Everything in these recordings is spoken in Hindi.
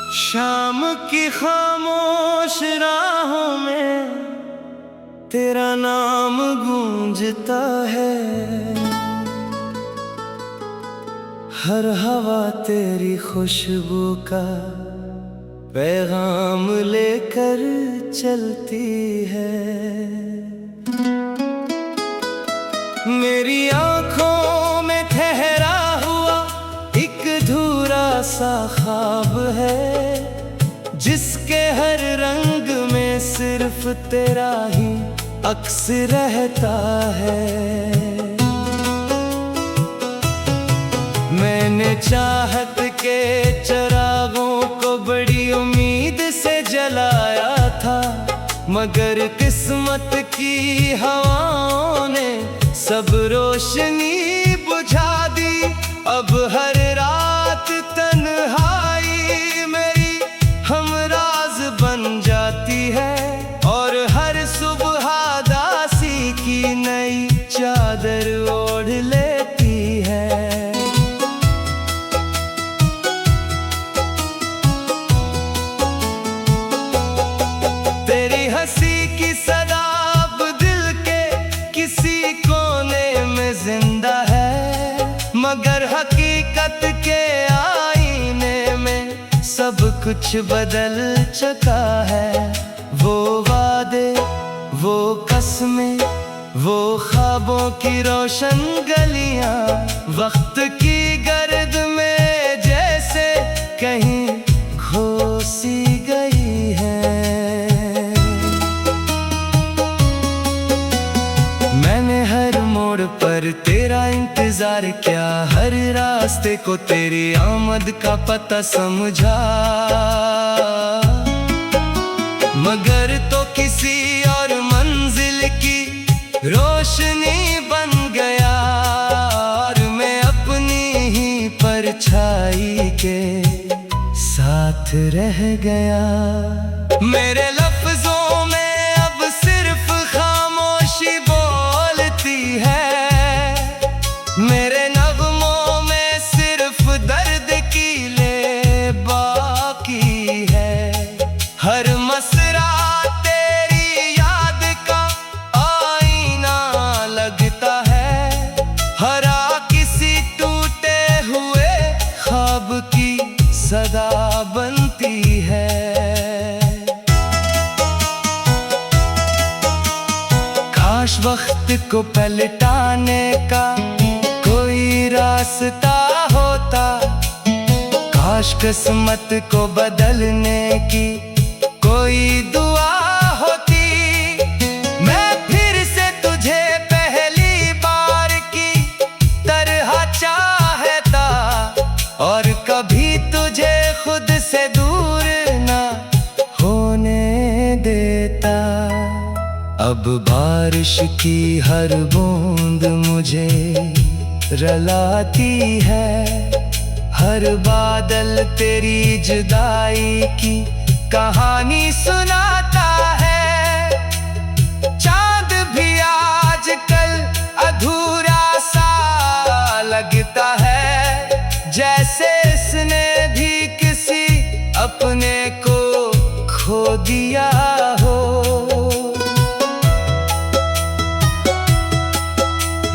शाम की खामोश राहों में तेरा नाम गूंजता है। हर हवा तेरी खुशबू का पैगाम लेकर चलती है। मेरी आंखों में ठहरा हुआ एक अधूरा सा ख्वाब है, जिसके हर रंग में सिर्फ तेरा ही अक्स रहता है। मैंने चाहत के चिरागों को बड़ी उम्मीद से जलाया था, मगर किस्मत की हवाओं ने सब रोशनी बुझा दी। अब हर रात तन्हाई मेरी हमराज बन जाती है, और हर सुबह दासी की नई चादर ओढ़ लेती है। तेरी हंसी की सदा अब दिल के किसी कोने में जिंदा है, मगर हकीकत के आईने में सब कुछ बदल चुका है। वो वादे, वो कस्में, वो ख्वाबों की रोशन गलियां वक्त की गर्द में जैसे कहीं खो सी गई है। मैंने हर मोड़ पर तेरा इंतजार किया, हर रास्ते को तेरी आमद का पता समझा, मगर तो किसी और मंजिल की रोशनी बन गया, और मैं अपनी ही परछाई के साथ रह गया। मेरे लफ्जों में अब सिर्फ खामोशी बोलती है, मेरे नगमों में सिर्फ दर्द की ले बाकी है। हर मसरा तेरी याद का आईना लगता है, हरा किसी टूटे हुए ख्वाब की सदा बनती है। काश वक्त को पलटाने का कोई रास्ता होता, काश किस्मत को बदलने की कोई दुआ होती। मैं फिर से तुझे पहली बार की तरह चाहता, और कभी तुझे खुद से दूर ना होने देता। अब बारिश की हर बूंद मुझे रुलाती है, हर बादल तेरी जुदाई की कहानी सुनाता है। चांद भी आजकल अधूरा सा लगता है, जैसे इसने भी किसी अपने को खो दिया हो।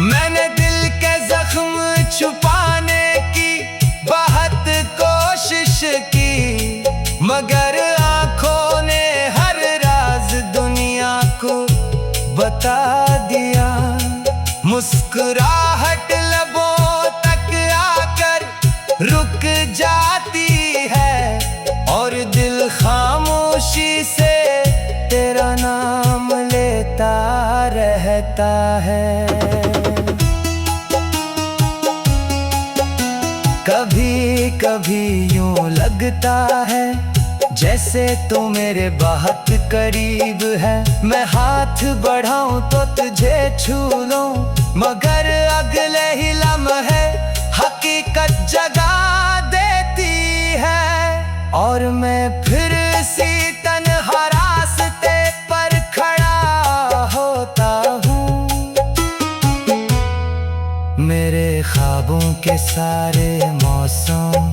मैंने दिल के जख्म छुपाने की बहुत कोशिश की, मगर आंखों ने हर राज दुनिया को बता दिया। मुस्कुराहट लबों तक आकर रुक जाती है, और दिल खामोशी से तेरा नाम लेता रहता है। कभी कभी यूं लगता है जैसे तू मेरे बहुत करीब है, मैं हाथ बढ़ाऊं तो तुझे छू लूं, मगर अगले ही लम्हे हकीकत जगा देती है, और मैं फिर इसी तन्हा रास्ते पर खड़ा होता हूँ। मेरे ख्वाबों के सारे मौसम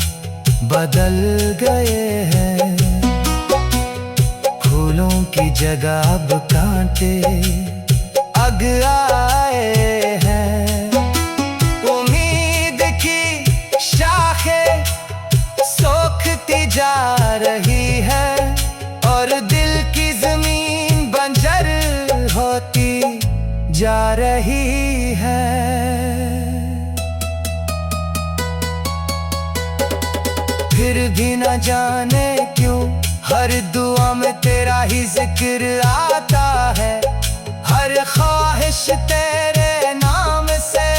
बदल गए हैं। फूलों की जगह अब कांटे अग आए हैं। उम्मीद की शाखें सोखती जा रही है और दिल की जमीन बंजर होती जा रही है। फिर भी न जाने क्यों हर दुआ में तेरा ही जिक्र आता है। हर ख्वाहिश तेरे नाम से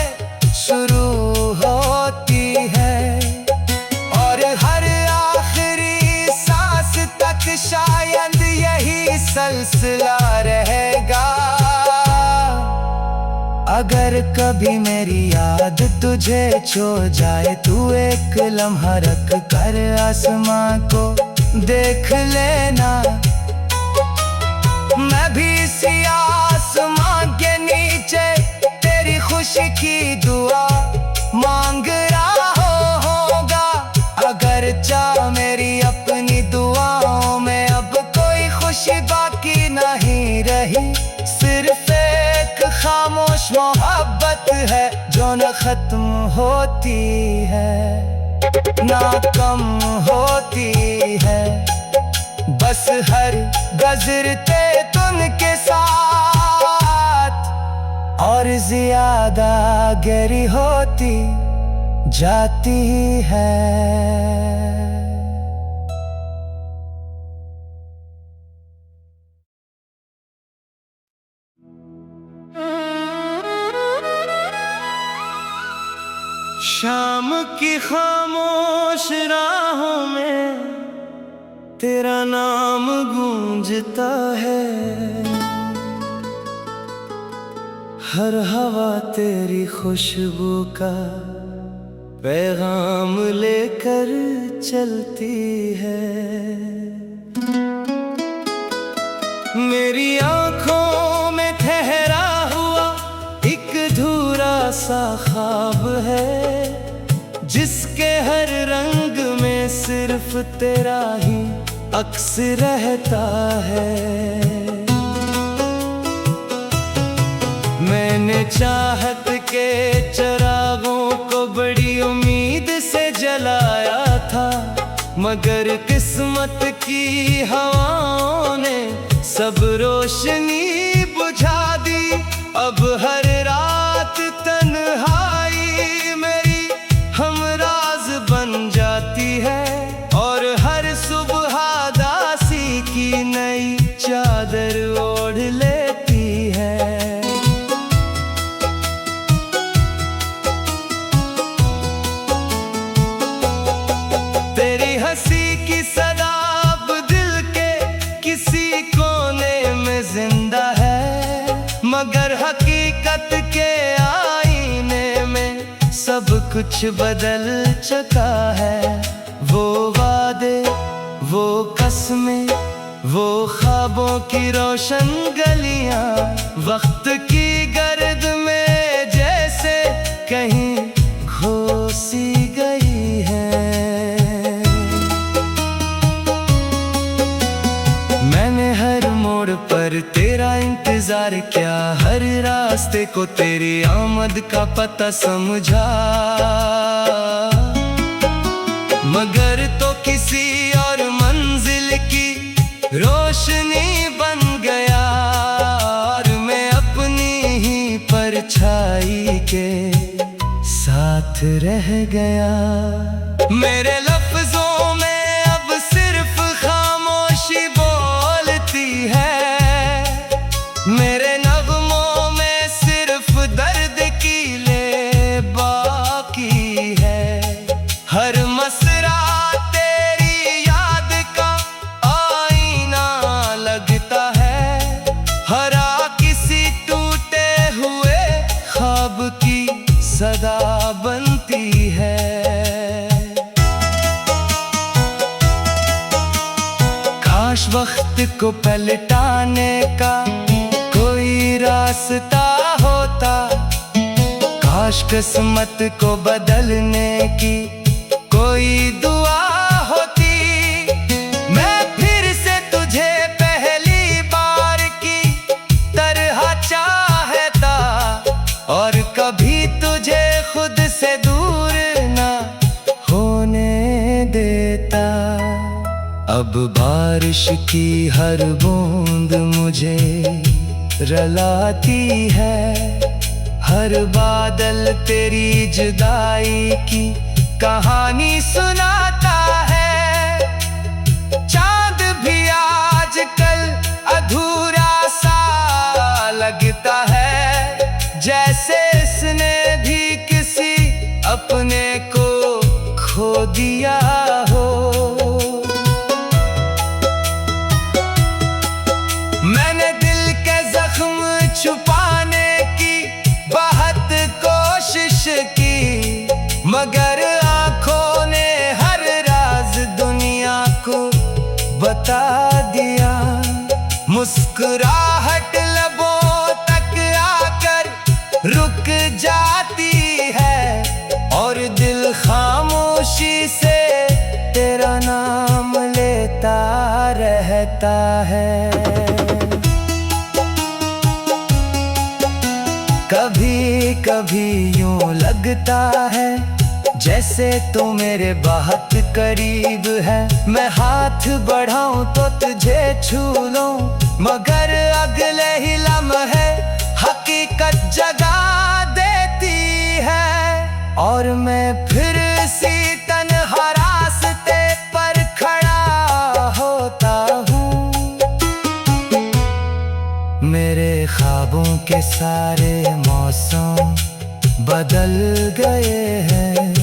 शुरू होती है और हर आखिरी सांस तक शायद यही सिलसिला रहेगा। अगर कभी मेरी याद तुझे छो जाए, तू एक लम्हा रख कर आसमां को देख लेना। मैं भी इसी आसमां के नीचे तेरी खुशी की दुआ मांग रहा होगा। अगर चाह मेरी अपनी दुआओं में अब कोई खुशी बाकी नहीं रही, सिर्फ एक खामोश मोहब्बत है जो न खत्म होती है ना कम होती है। बस हर गुजरते तुन के साथ और ज्यादा गहरी होती जाती है। शाम की खामोश राहों में तेरा नाम गूंजता है। हर हवा तेरी खुशबू का पैगाम लेकर चलती है। मेरी आंखों में ठहरा हुआ एक अधूरा सा ख्वाब है, जिसके हर रंग में सिर्फ तेरा ही अक्स रहता है। मैंने चाहत के चिरागों को बड़ी उम्मीद से जलाया था, मगर किस्मत की हवाओं ने सब रोशनी बुझा दी। अब हर रात तन्हाई मेरी हमराज बन जाती है और हर सुबह दासी की नई चादर ओढ़ लेती है। तेरी हंसी की सदा अब दिल के किसी कोने में जिंदा है, मगर हकीकत के आईने में सब कुछ बदल चुका है। वो वादे, वो कसमें, वो ख्वाबों की रोशन गलियां वक्त की गर्द में जैसे कहीं खो सी गई है। मैंने हर मोड़ पर तेरा इंतजार किया, हर रास्ते को तेरी आमद का पता समझा, मगर तो किसी और मंजिल की रोशनी बन गया और मैं अपनी ही परछाई के साथ रह गया। मेरे लफ्जों में अब सिर्फ खामोशी बोलती है, मेरे नगमों में सिर्फ दर्द की ले बाकी है। हर मसरा तेरी याद का आईना लगता है, हरा किसी टूटे हुए ख्वाब की सदा बनती है। काश वक्त को पलटाने का कोई रास्ता होता, काश किस्मत को बदलने की कोई दुआ खुद से दूर ना होने देता। अब बारिश की हर बूंद मुझे रलाती है, हर बादल तेरी जुदाई की कहानी सुनाता है। चांद भी आजकल अधूरा सा लगता है, जैसे इसने भी किसी अपने को खो दिया हो। मैंने दिल के जख्म छुपाने की बहुत कोशिश की, मगर आंखों ने हर राज दुनिया को बता दिया। मुस्कुराहट लबों तक आकर रुक जाती है, और दिल खामोशी से तेरा नाम लेता रहता है। कभी कभी यूं लगता है जैसे तो मेरे बहुत करीब है। मैं हाथ बढ़ाऊं तो तुझे छू लूं, मगर अगले ही लम्हे हकीकत जगा देती है। और मैं फिर इसी तन्हा रास्ते पर खड़ा होता हूँ। मेरे ख्वाबों के सारे मौसम बदल गए हैं,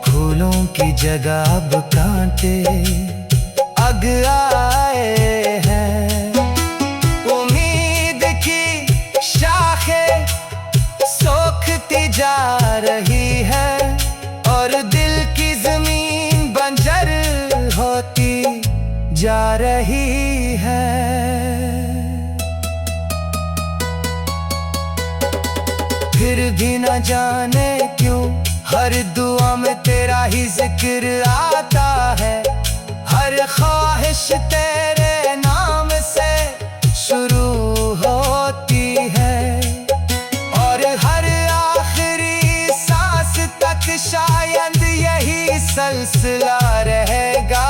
फूलों की जगह अब कांटे अग आए हैं। उम्मीद की शाखें सूखती जा रही है, और दिल की जमीन बंजर होती जा रही है। फिर भी न जाने क्यों हर दुआ में तेरा ही जिक्र आता है। हर ख्वाहिश तेरे नाम से शुरू होती है, और हर आखिरी सांस तक शायद यही सिलसिला रहेगा।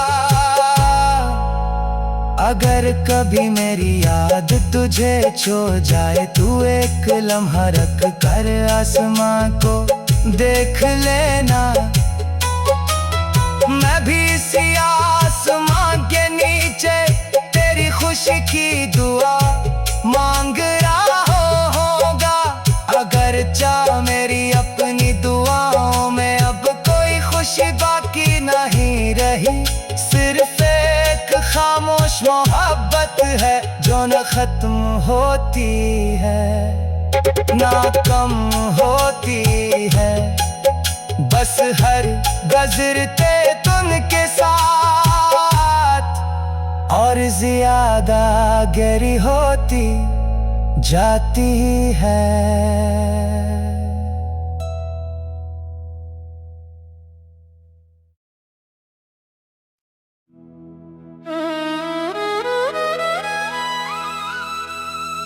अगर कभी मेरी याद तुझे छो जाए, तू एक लम्हा रख कर आसमां को देख लेना। मैं भी इसी आसमां के नीचे तेरी खुशी की दुआ मांग रहा होगा। अगर चाह मेरी अपनी दुआओं में अब कोई खुशी बाकी नहीं रही, सिर्फ एक खामोश मोहब्बत है जो न खत्म होती है ना कम होती है। बस हर गुजरते तुन के साथ और ज्यादा गहरी होती जाती है।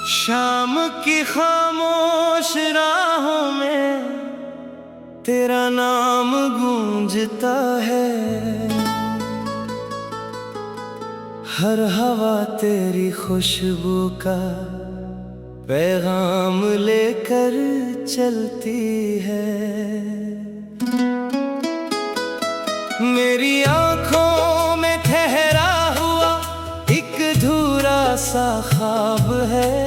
शाम की खामोश राहों में तेरा नाम गूंजता है, हर हवा तेरी खुशबू का पैगाम लेकर चलती है। मेरी आंखों में ठहरा हुआ एक धूरा सा ख्वाब है,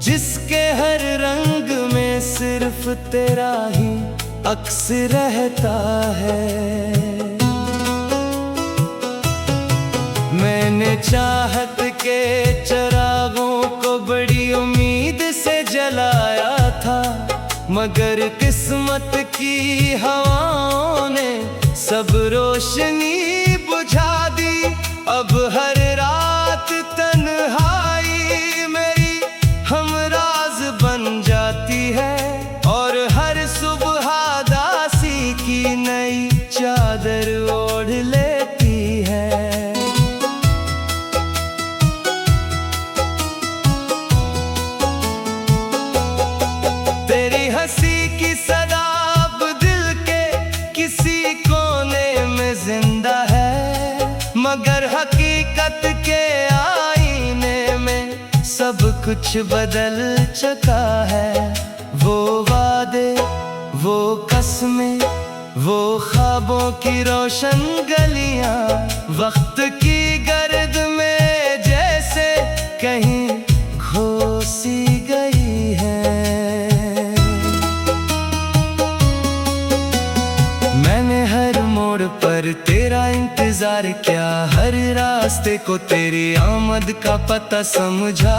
जिसके हर रंग में सिर्फ तेरा ही अक्स रहता है। मैंने चाहत के चिरागों को बड़ी उम्मीद से जलाया था, मगर किस्मत की हवाओं ने सब रोशनी बुझा दी। अब हर रात तन्हाई मेरी हमराज बन जाती है, और हर सुबह दासी की नई चादर ओढ़ लेती है। तेरी हंसी की सदा अब दिल के किसी कोने में जिंदा है, मगर हकीकत के आईने में सब कुछ बदल चुका है। वो वादे, वो कसमें, वो ख्वाबों की रोशन गलियां वक्त की गर्द में जैसे कहीं खो सी गई है। मैंने हर मोड़ पर तेरा इंतजार किया, हर रास्ते को तेरी आमद का पता समझा,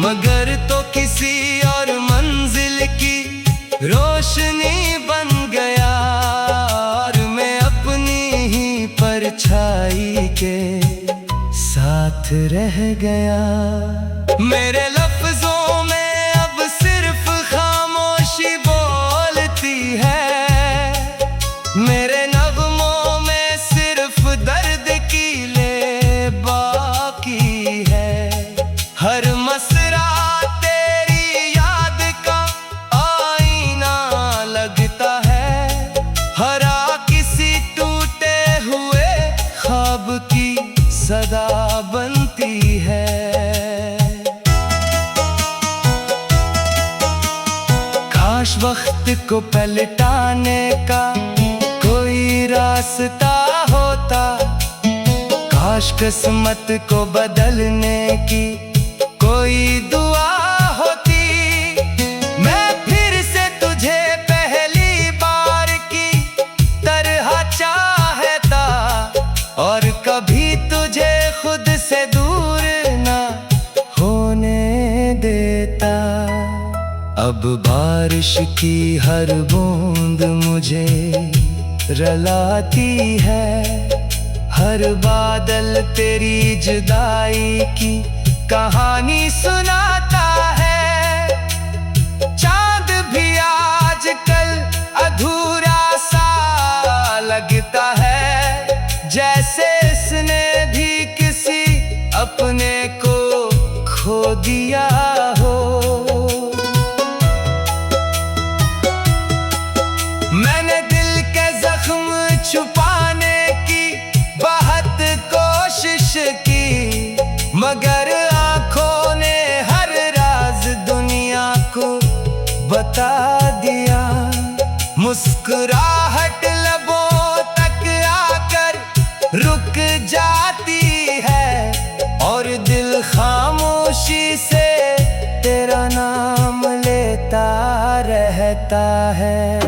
मगर तो किसी और मंजिल की रोशनी बन गया और मैं अपनी ही परछाई के साथ रह गया। मेरे लफ्जों में अब सिर्फ खामोशी बोलती है, मेरे नगमों में सिर्फ दर्द की ले बाकी है। हर मसरा तेरी याद का आईना लगता है, हरा किसी टूटे हुए ख्वाब की सदा बनती है। काश वक्त को पलटाने का कोई रास्ता होता, काश किस्मत को बदलने की कोई दुआ होती। मैं फिर से तुझे पहली बार की तरह चाहता और कभी तुझे खुद से दूर ना होने देता। अब बारिश की हर बूंद मुझे रुलाती है, हर बादल तेरी जुदाई की कहानी सुनाता है। चांद भी आजकल अधूरा सा लगता है, जैसे इसने भी किसी अपने को खो दिया हो। मैंने दिल के जख्म छुपाने की बहुत कोशिश की, मगर आँखों ने हर राज दुनिया को बता दिया। मुस्कुराहट लबों तक आकर रुक जाती है और दिल खामोशी से तेरा नाम लेता रहता है।